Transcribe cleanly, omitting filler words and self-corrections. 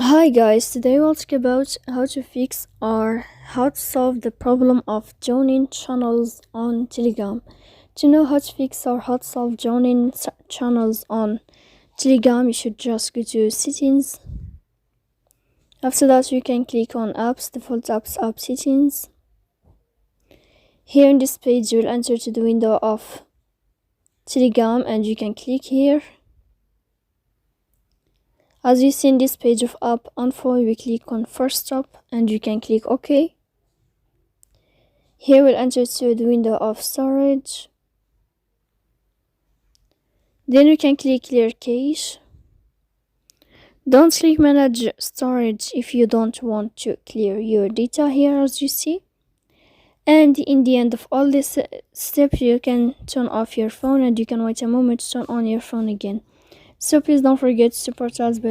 Hi guys, today we'll talk about how to fix or how to solve the problem of joining channels on Telegram. To know how to fix or how to solve joining channels on Telegram, you should just go to settings. After that, you can click on apps, default apps, app settings. Here in this page, you'll enter to the window of Telegram and you can click here. As you see in this page of app info, we click on first stop and you can click OK. Here we'll enter to the window of storage. Then you can click clear cache. Don't click manage storage if you don't want to clear your data here, as you see. And in the end of all this step, you can turn off your phone and you can wait a moment to turn on your phone again. So please don't forget to support us by